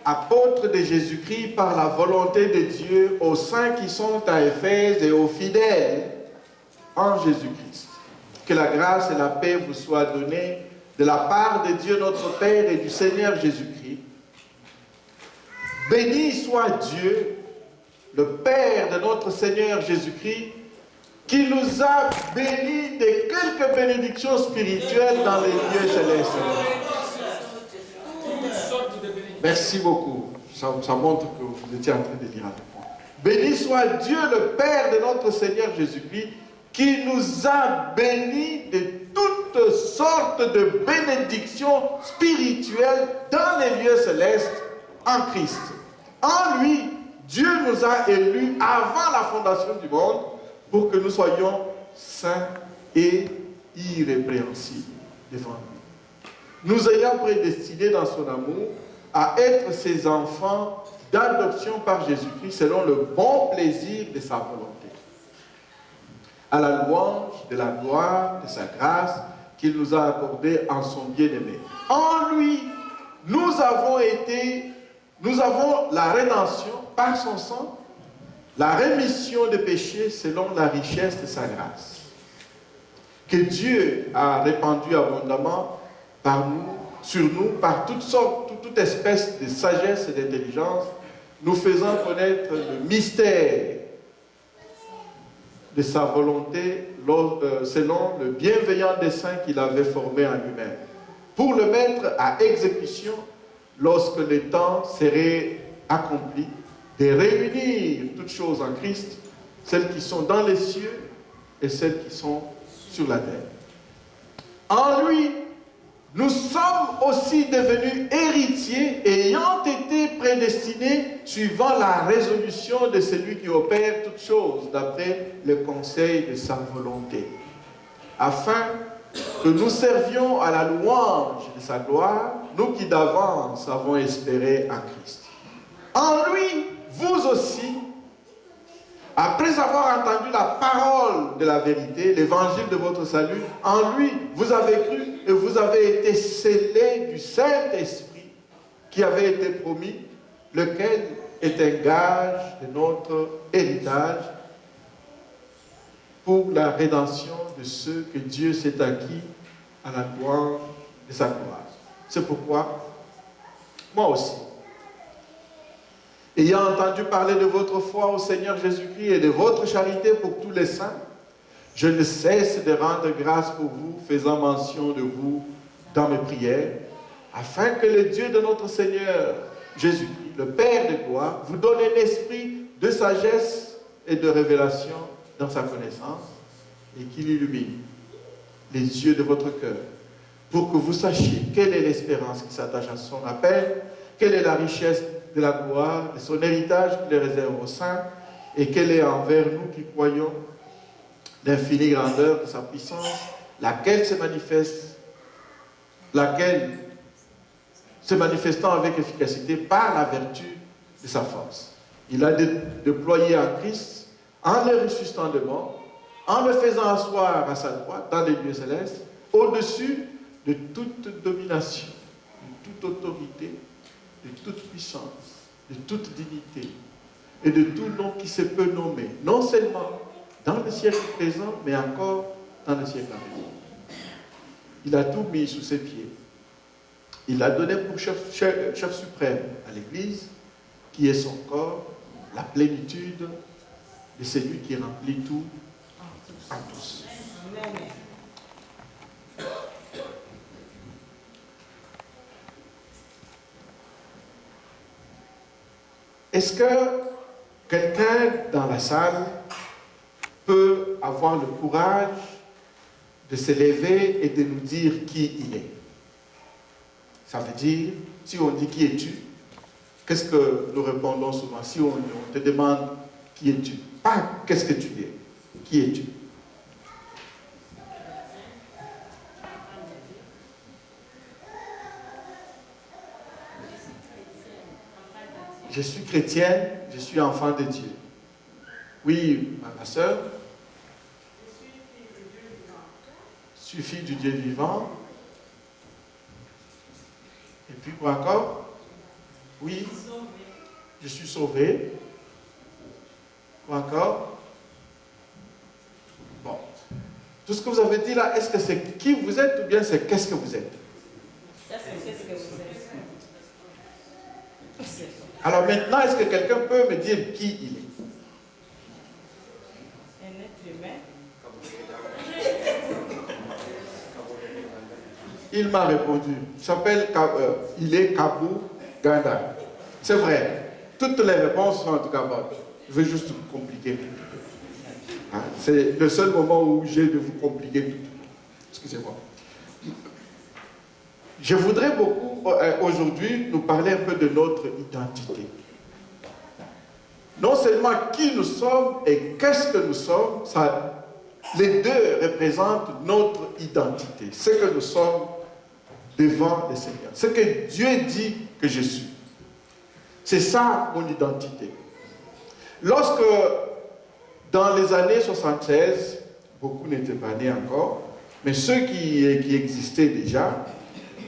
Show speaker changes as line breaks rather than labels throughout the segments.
apôtre de Jésus-Christ par la volonté de Dieu, aux saints qui sont à Éphèse et aux fidèles en Jésus-Christ. Que la grâce et la paix vous soient données de la part de Dieu notre Père et du Seigneur Jésus-Christ. Béni soit Dieu, le Père de notre Seigneur Jésus-Christ, qui nous a bénis de quelques bénédictions spirituelles dans les lieux célestes. Merci beaucoup. Ça montre que vous étiez en train de lire avec moi. Béni soit Dieu, le Père de notre Seigneur Jésus-Christ, qui nous a bénis de toutes sortes de bénédictions spirituelles dans les lieux célestes en Christ. En lui, Dieu nous a élus avant la fondation du monde pour que nous soyons saints et irrépréhensibles devant lui. Nous ayant prédestinés dans son amour à être ses enfants d'adoption par Jésus-Christ selon le bon plaisir de sa volonté, à la louange de la gloire de sa grâce qu'il nous a accordée en son bien-aimé. En lui, nous avons la rédemption par son sang, la rémission des péchés selon la richesse de sa grâce, que Dieu a répandu abondamment sur nous, par toutes sortes, toute espèce de sagesse et d'intelligence, nous faisant connaître le mystère de sa volonté selon le bienveillant dessein qu'il avait formé en lui-même, pour le mettre à exécution lorsque le temps serait accompli, de réunir toutes choses en Christ, celles qui sont dans les cieux et celles qui sont sur la terre. En lui, nous sommes aussi devenus héritiers, ayant été prédestinés suivant la résolution de celui qui opère toutes choses d'après le conseil de sa volonté, afin que nous servions à la louange de sa gloire, nous qui d'avance avons espéré en Christ. En lui, vous aussi, après avoir entendu la parole de la vérité, l'évangile de votre salut, en lui, vous avez cru et vous avez été scellés du Saint-Esprit qui avait été promis, lequel est un gage de notre héritage pour la rédemption de ceux que Dieu s'est acquis à la gloire de sa gloire. C'est pourquoi, moi aussi, ayant entendu parler de votre foi au Seigneur Jésus-Christ et de votre charité pour tous les saints, je ne cesse de rendre grâce pour vous, faisant mention de vous dans mes prières, afin que le Dieu de notre Seigneur Jésus-Christ, le Père de gloire, vous donne un esprit de sagesse et de révélation dans sa connaissance, et qu'il illumine les yeux de votre cœur, pour que vous sachiez quelle est l'espérance qui s'attache à son appel, quelle est la richesse de la gloire, de son héritage qu'il réserve aux saints, et quelle est envers nous qui croyons l'infinie grandeur de sa puissance, laquelle se manifestant avec efficacité par la vertu de sa force. Il a déployé en Christ, en le ressuscitant de mort, en le faisant asseoir à sa droite dans les lieux célestes, au-dessus de toute domination, de toute autorité, de toute puissance, de toute dignité et de tout nom qui se peut nommer, non seulement dans le siècle présent, mais encore dans le siècle à venir. Il a tout mis sous ses pieds. Il l'a donné pour chef suprême à l'Église, qui est son corps, la plénitude de celui qui remplit tout en tous. Est-ce que quelqu'un dans la salle peut avoir le courage de se lever et de nous dire qui il est? Ça veut dire, si on dit qui es-tu, qu'est-ce que nous répondons souvent? Si on te demande qui es-tu, pas qu'est-ce que tu es, qui es-tu? Je suis chrétienne, je suis enfant de Dieu. Oui, ma soeur. Je suis fille du Dieu vivant. Et puis quoi encore? Oui, je suis sauvé. Quoi encore? Bon. Tout ce que vous avez dit là, est-ce que c'est qui vous êtes ou bien c'est qu'est-ce que vous êtes?
Qu'est-ce que vous êtes?
Alors maintenant, est-ce que quelqu'un peut me dire qui il est?
Un être humain.
Il m'a répondu. Il est Kabou Ganda. C'est vrai. Toutes les réponses sont en tout cas bonnes. Je vais juste vous compliquer. Hein? C'est le seul moment où j'ai de vous compliquer tout. Excusez-moi. Je voudrais beaucoup aujourd'hui nous parler un peu de notre identité. Non seulement qui nous sommes et qu'est-ce que nous sommes, les deux représentent notre identité. Ce que nous sommes devant le Seigneur. Ce que Dieu dit que je suis. C'est ça mon identité. Lorsque, dans les années 76, beaucoup n'étaient pas nés encore, mais ceux qui existaient déjà,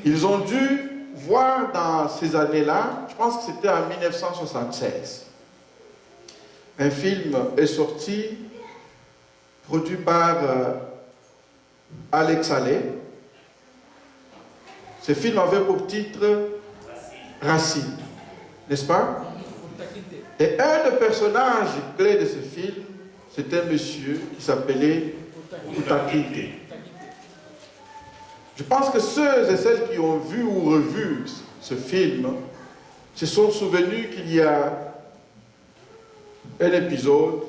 ils ont dû voir dans ces années-là, je pense que c'était en 1976, un film est sorti, produit par Alex Allais. Ce film avait pour titre Racine, n'est-ce pas? Et un des personnages clés de ce film, c'était un monsieur qui s'appelait Kutakite. Je pense que ceux et celles qui ont vu ou revu ce film se sont souvenus qu'il y a un épisode,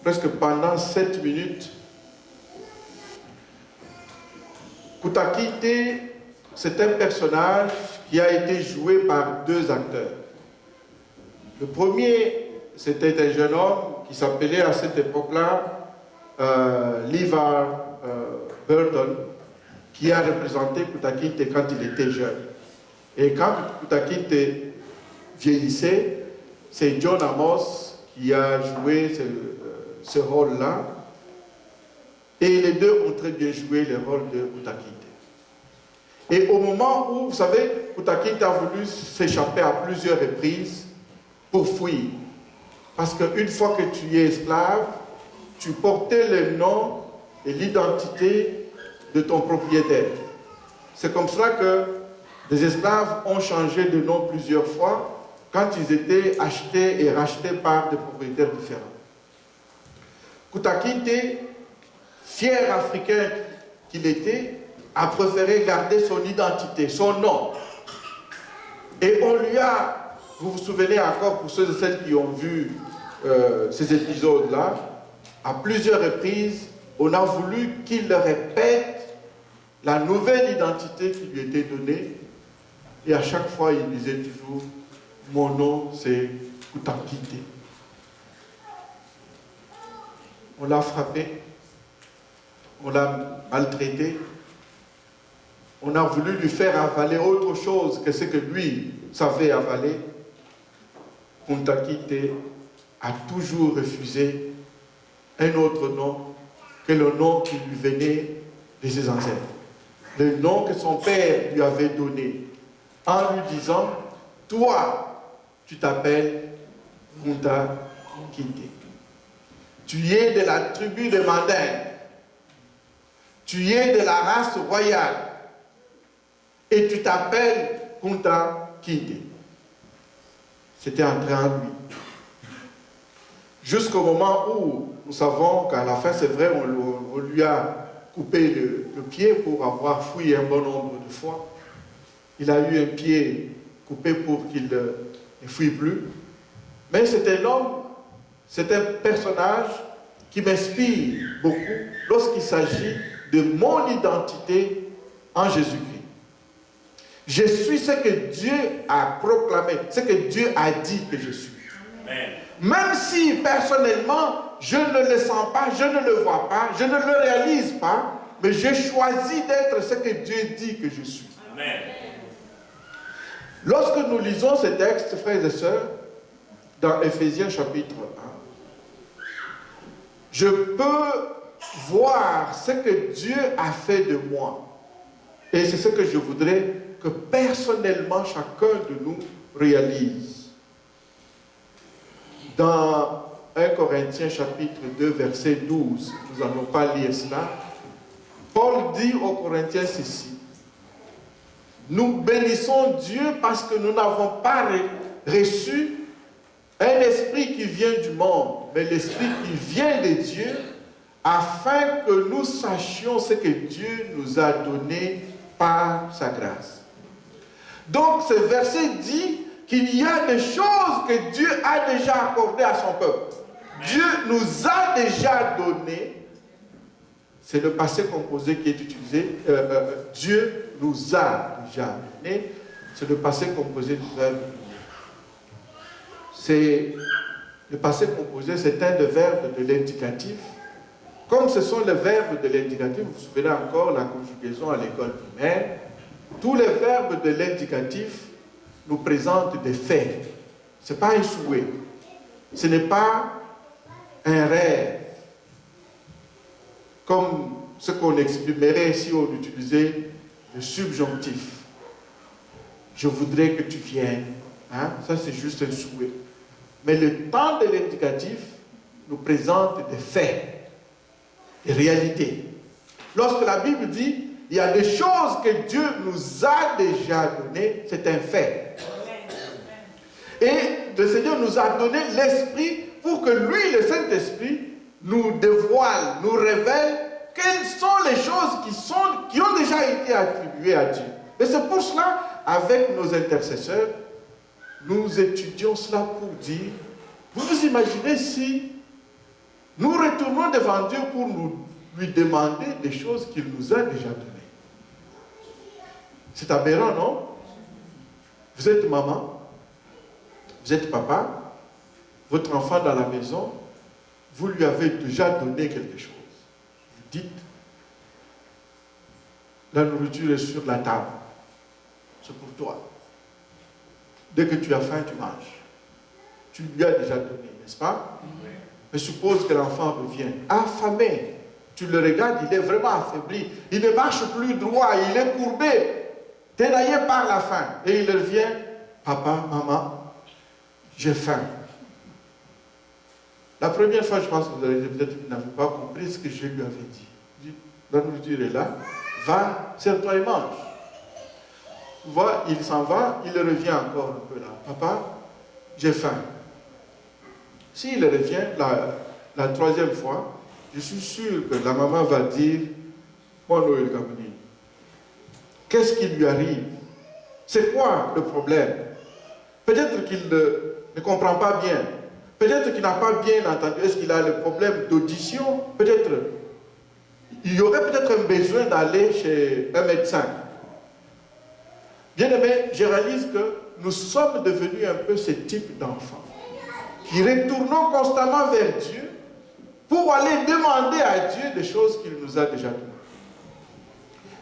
presque pendant 7 minutes. Kutakite, c'est un personnage qui a été joué par 2 acteurs. Le premier, c'était un jeune homme qui s'appelait à cette époque-là LeVar Burton, qui a représenté Kutakite quand il était jeune. Et quand Kutakite vieillissait, c'est John Amos qui a joué ce rôle-là. Et les deux ont très bien joué le rôle de Kutakite. Et au moment où, vous savez, Kutakite a voulu s'échapper à plusieurs reprises pour fuir. Parce qu'une fois que tu es esclave, tu portais le nom et l'identité de ton propriétaire. C'est comme cela que les esclaves ont changé de nom plusieurs fois quand ils étaient achetés et rachetés par des propriétaires différents. Kutakite, fier africain qu'il était, a préféré garder son identité, son nom. Et on lui a, vous vous souvenez encore pour ceux et celles qui ont vu ces épisodes-là, à plusieurs reprises, on a voulu qu'il répète la nouvelle identité qui lui était donnée. Et à chaque fois, il disait toujours, mon nom c'est Kutakite. On l'a frappé, on l'a maltraité, on a voulu lui faire avaler autre chose que ce que lui savait avaler. Kutakite a toujours refusé un autre nom que le nom qui lui venait de ses ancêtres. Le nom que son père lui avait donné, en lui disant, toi, tu t'appelles Kutakite. Tu es de la tribu de Mandingue. Tu es de la race royale. Et tu t'appelles Kutakite. C'était entré en lui. Jusqu'au moment où nous savons qu'à la fin, c'est vrai, on lui a coupé le pied pour avoir fui un bon nombre de fois. Il a eu un pied coupé pour qu'il ne fuit plus. Mais c'est un homme, c'est un personnage qui m'inspire beaucoup lorsqu'il s'agit de mon identité en Jésus-Christ. Je suis ce que Dieu a proclamé, ce que Dieu a dit que je suis. Amen. Même si personnellement, je ne le sens pas, je ne le vois pas, je ne le réalise pas, mais j'ai choisi d'être ce que Dieu dit que je suis. Amen. Lorsque nous lisons ces textes, frères et sœurs, dans Éphésiens chapitre 1, je peux voir ce que Dieu a fait de moi. Et c'est ce que je voudrais que personnellement chacun de nous réalise. Dans 1 Corinthiens chapitre 2 verset 12, nous n'allons pas lire cela, Paul dit aux Corinthiens ceci: nous bénissons Dieu parce que nous n'avons pas reçu un esprit qui vient du monde, mais l'esprit qui vient de Dieu, afin que nous sachions ce que Dieu nous a donné par sa grâce. Donc ce verset dit qu'il y a des choses que Dieu a déjà accordées à son peuple. Dieu nous a déjà donné, c'est le passé composé qui est utilisé, Dieu nous a déjà donné, c'est le passé composé du verbe. C'est le passé composé, c'est un des verbes de l'indicatif. Comme ce sont les verbes de l'indicatif, vous vous souvenez encore la conjugaison à l'école primaire, tous les verbes de l'indicatif nous présentent des faits. Ce n'est pas un souhait. Ce n'est pas un rêve. Comme ce qu'on exprimerait si on utilisait le subjonctif. Je voudrais que tu viennes. Hein? Ça, c'est juste un souhait. Mais le temps de l'indicatif nous présente des faits, des réalités. Lorsque la Bible dit il y a des choses que Dieu nous a déjà données, c'est un fait. Et le Seigneur nous a donné l'Esprit pour que lui, le Saint-Esprit, nous dévoile, nous révèle quelles sont les choses qui ont déjà été attribuées à Dieu. Et c'est pour cela, avec nos intercesseurs, nous étudions cela pour dire, vous vous imaginez si nous retournons devant Dieu pour lui demander des choses qu'il nous a déjà données. C'est aberrant, non? Vous êtes maman, vous êtes papa, votre enfant dans la maison, vous lui avez déjà donné quelque chose. Vous dites, la nourriture est sur la table, c'est pour toi. Dès que tu as faim, tu manges. Tu lui as déjà donné, n'est-ce pas? Mais suppose que l'enfant revient affamé. Tu le regardes, il est vraiment affaibli. Il ne marche plus droit, il est courbé, déraillé par la faim. Et il revient, papa, maman, j'ai faim. La première fois, je pense que vous avez peut-être n'avez pas compris ce que je lui avais dit. Je dis, la nourriture est là, va, serre-toi et mange. Tu vois, il s'en va, il revient encore un peu là. Papa, j'ai faim. S'il revient la troisième fois, je suis sûr que la maman va dire, mon Noël Gamouni, qu'est-ce qui lui arrive? C'est quoi le problème? Peut-être qu'il ne comprend pas bien. Peut-être qu'il n'a pas bien entendu. Est-ce qu'il a le problème d'audition? Peut-être. Il y aurait peut-être un besoin d'aller chez un médecin. Bien aimé, je réalise que nous sommes devenus un peu ce type d'enfants qui retournons constamment vers Dieu pour aller demander à Dieu des choses qu'il nous a déjà données.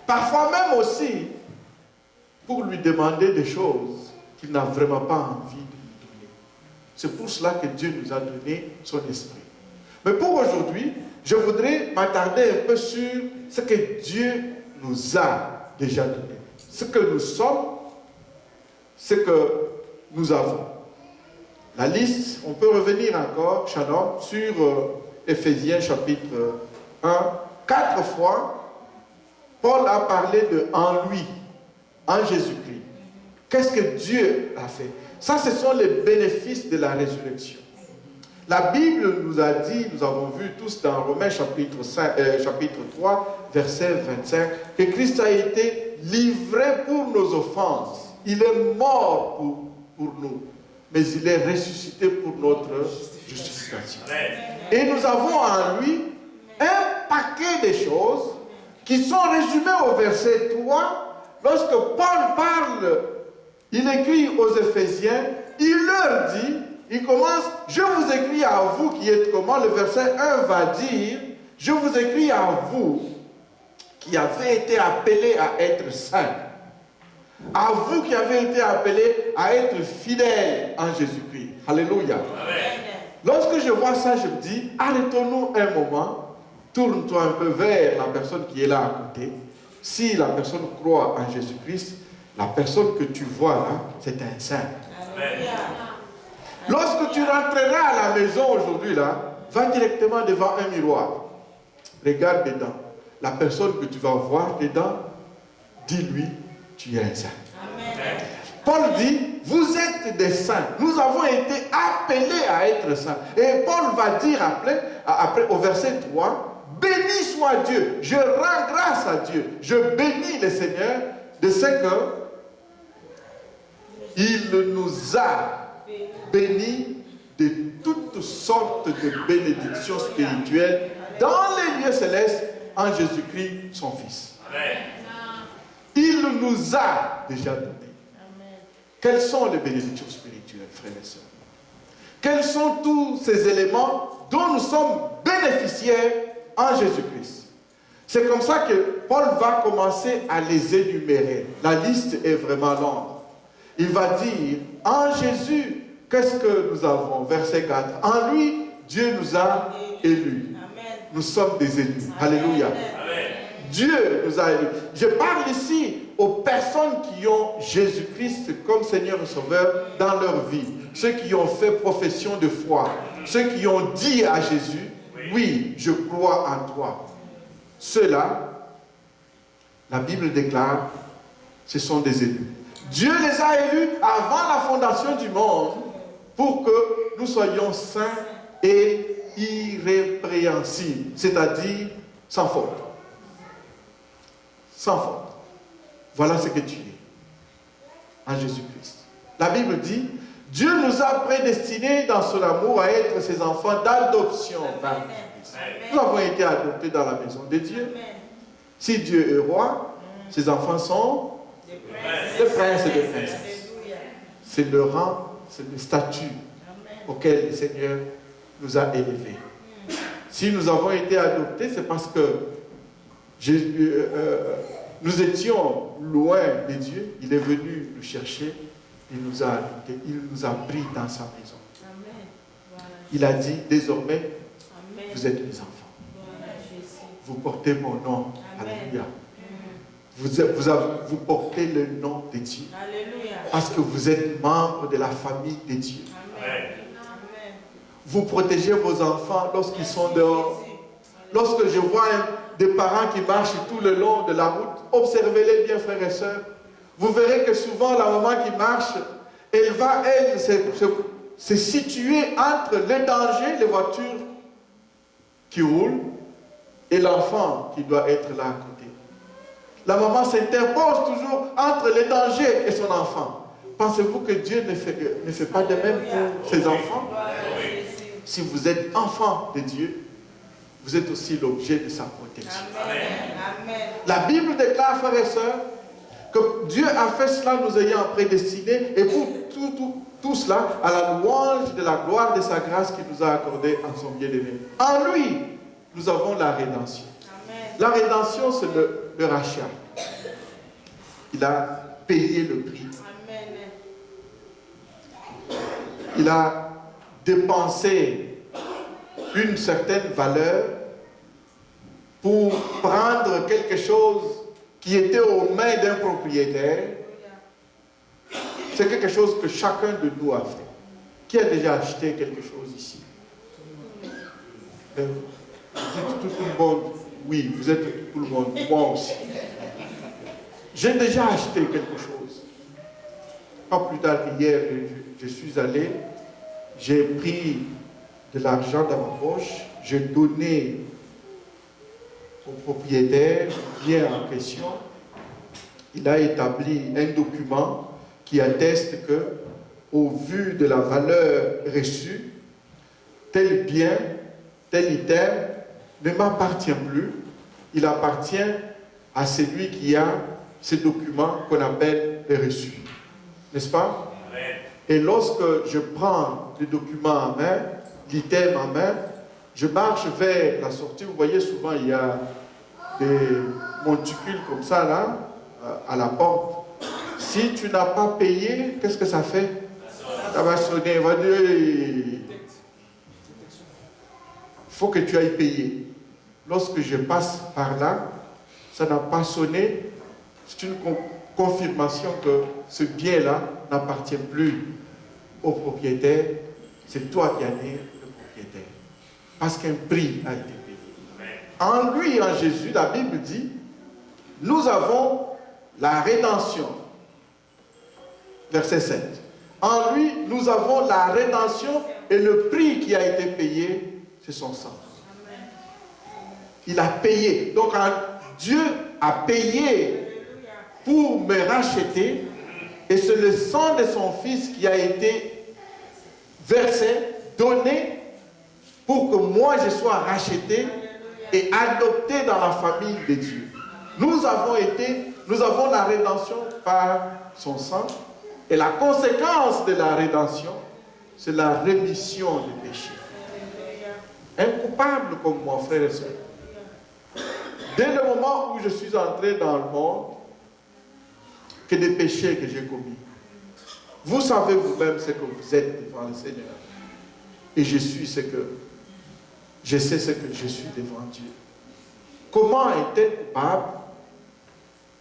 Parfois même aussi pour lui demander des choses qu'il n'a vraiment pas envie de nous donner. C'est pour cela que Dieu nous a donné son esprit. Mais pour aujourd'hui, je voudrais m'attarder un peu sur ce que Dieu nous a déjà donné. Ce que nous sommes, ce que nous avons. La liste, on peut revenir encore, Shalom, sur Éphésiens chapitre 1. 4 fois, Paul a parlé de en lui, en Jésus-Christ. Qu'est-ce que Dieu a fait? Ça, ce sont les bénéfices de la résurrection. La Bible nous a dit, nous avons vu tous dans Romains chapitre 3, verset 25, que Christ a été livré pour nos offenses. Il est mort pour nous, mais il est ressuscité pour notre justification. Et nous avons en lui un paquet de choses qui sont résumées au verset 3. Lorsque Paul parle, il écrit aux Éphésiens, il leur dit, il commence, je vous écris à vous qui êtes comment? Le verset 1 va dire, je vous écris à vous qui avez été appelés à être saints. À vous qui avez été appelés à être fidèles en Jésus-Christ. Alléluia. Amen. Lorsque je vois ça, je me dis, arrêtons-nous un moment, tourne-toi un peu vers la personne qui est là à côté. Si la personne croit en Jésus-Christ, la personne que tu vois là, c'est un saint. Lorsque tu rentreras à la maison aujourd'hui, là, va directement devant un miroir. Regarde dedans. La personne que tu vas voir dedans, dis-lui, tu es un saint.
Amen.
Paul dit, vous êtes des saints. Nous avons été appelés à être saints. Et Paul va dire après au verset 3, béni soit Dieu. Je rends grâce à Dieu. Je bénis le Seigneur de ce que il nous a bénis de toutes sortes de bénédictions spirituelles dans les lieux célestes en Jésus-Christ, son Fils. Il nous a déjà donné. Quelles sont les bénédictions spirituelles, frères et sœurs? Quels sont tous ces éléments dont nous sommes bénéficiaires en Jésus-Christ? C'est comme ça que Paul va commencer à les énumérer. La liste est vraiment longue. Il va dire, en Jésus, qu'est-ce que nous avons? Verset 4. En lui, Dieu nous a élus. Nous sommes des élus. Alléluia. Dieu nous a élus. Je parle ici aux personnes qui ont Jésus-Christ comme Seigneur et Sauveur dans leur vie. Ceux qui ont fait profession de foi. Ceux qui ont dit à Jésus, oui, je crois en toi. Ceux-là, la Bible déclare, ce sont des élus. Dieu les a élus avant la fondation du monde pour que nous soyons saints et irrépréhensibles, c'est-à-dire sans faute. Sans faute. Voilà ce que tu es en Jésus-Christ. La Bible dit, Dieu nous a prédestinés dans son amour à être ses enfants d'adoption par Jésus-Christ. Nous avons été adoptés dans la maison de Dieu. Si Dieu est roi, ses enfants sont des princes et des princesses. C'est le rang, c'est le statut auquel le Seigneur nous a élevés. Si nous avons été adoptés, c'est parce que nous étions loin de Dieu. Il est venu nous chercher, il nous a adoptés, il nous a pris dans sa maison. Il a dit, désormais, vous êtes mes enfants. Vous portez mon nom. Alléluia. Vous portez le nom de Dieu. Alléluia. Parce que vous êtes membre de la famille de Dieu. Amen. Vous protégez vos enfants lorsqu'ils sont dehors. Lorsque je vois des parents qui marchent tout le long de la route, observez-les bien, frères et sœurs. Vous verrez que souvent la maman qui marche, elle va, se situer entre les dangers, les voitures qui roulent, et l'enfant qui doit être là à côté. La maman s'interpose toujours entre les dangers et son enfant. Pensez-vous que Dieu ne fait pas de même pour ses enfants? Si vous êtes enfant de Dieu, vous êtes aussi l'objet de sa protection. Amen. La Bible déclare, frères et sœurs, que Dieu a fait cela nous ayant prédestinés, et pour tout cela, à la louange de la gloire de sa grâce qu'il nous a accordée en son bien-aimé. En lui, nous avons la rédemption. Amen. La rédemption, c'est le rachat. Il a payé le prix. Amen. Il a dépensé une certaine valeur pour prendre quelque chose qui était aux mains d'un propriétaire. C'est quelque chose que chacun de nous a fait. Qui a déjà acheté quelque chose ici? Vous êtes tout le monde. Oui, vous êtes tout le monde. Moi aussi. J'ai déjà acheté quelque chose. Pas plus tard qu'hier, je suis allé, j'ai pris de l'argent dans ma poche, j'ai donné au propriétaire bien en question. Il a établi un document qui atteste que, au vu de la valeur reçue, tel bien, tel item ne m'appartient plus. Il appartient à celui qui a ce document qu'on appelle le reçu. N'est-ce pas? Amen. Et lorsque je prends le document en main, l'item en main, je marche vers la sortie. Vous voyez, souvent il y a des monticules comme ça là, à la porte. Si tu n'as pas payé, qu'est-ce que ça fait? Ça va sonner, il va dire, il faut que tu ailles payer. Lorsque je passe par là, ça n'a pas sonné. C'est une confirmation que ce bien-là n'appartient plus au propriétaire, c'est toi qui en es le propriétaire. Parce qu'un prix a été payé. En lui, en Jésus, la Bible dit, nous avons la rédemption. Verset 7. En lui, nous avons la rédemption et le prix qui a été payé, c'est son sang. Il a payé. Donc, Dieu a payé pour me racheter et c'est le sang de son fils qui a été versé, donné pour que moi je sois racheté et adopté dans la famille de Dieu. Nous avons la rédemption par son sang et la conséquence de la rédemption, c'est la rémission des péchés. Un coupable comme moi, frère et soeur. Dès le moment où je suis entré dans le monde, que des péchés que j'ai commis. Vous savez vous-même ce que vous êtes devant le Seigneur. Et je sais ce que je suis devant Dieu. Comment un tel coupable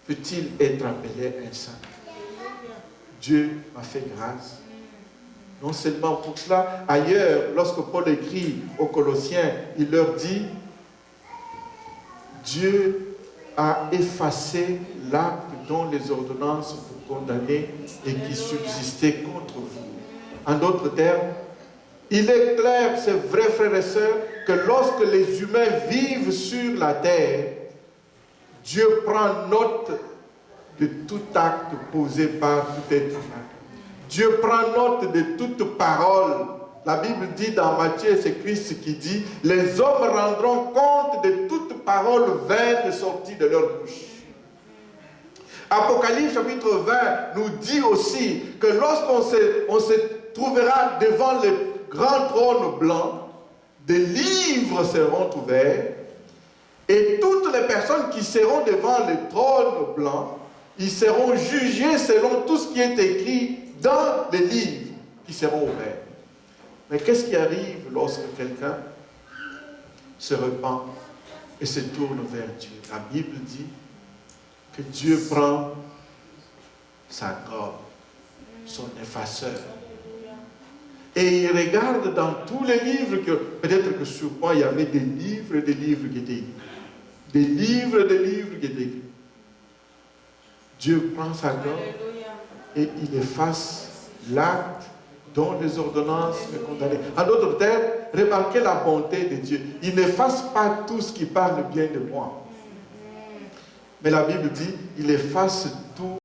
peut-il être appelé un saint? Dieu m'a fait grâce. Non seulement pour cela, ailleurs, lorsque Paul écrit aux Colossiens, il leur dit, Dieu a effacé l'acte dont les ordonnances vous condamnaient et qui subsistait contre vous. En d'autres termes, il est clair, c'est vrai frères et sœurs, que lorsque les humains vivent sur la terre, Dieu prend note de tout acte posé par tout être humain. Dieu prend note de toute parole. La Bible dit dans Matthieu, c'est Christ qui dit, les hommes rendront compte de toute parole vaine sortie de leur bouche. Apocalypse chapitre 20 nous dit aussi que lorsqu'on se trouvera devant le grand trône blanc, des livres seront ouverts et toutes les personnes qui seront devant le trône blanc, ils seront jugés selon tout ce qui est écrit dans les livres qui seront ouverts. Mais qu'est-ce qui arrive lorsque quelqu'un se repent et se tourne vers Dieu? La Bible dit que Dieu prend sa gomme, son effaceur, et il regarde dans tous les livres que, peut-être que sur moi il y avait des livres qui étaient écrits. Des livres qui étaient écrits. Dieu prend sa gomme et il efface l'acte dont les ordonnances me condamnaient. En d'autres termes, remarquez la bonté de Dieu. Il n'efface pas tout ce qui parle bien de moi. Mais la Bible dit, il efface tout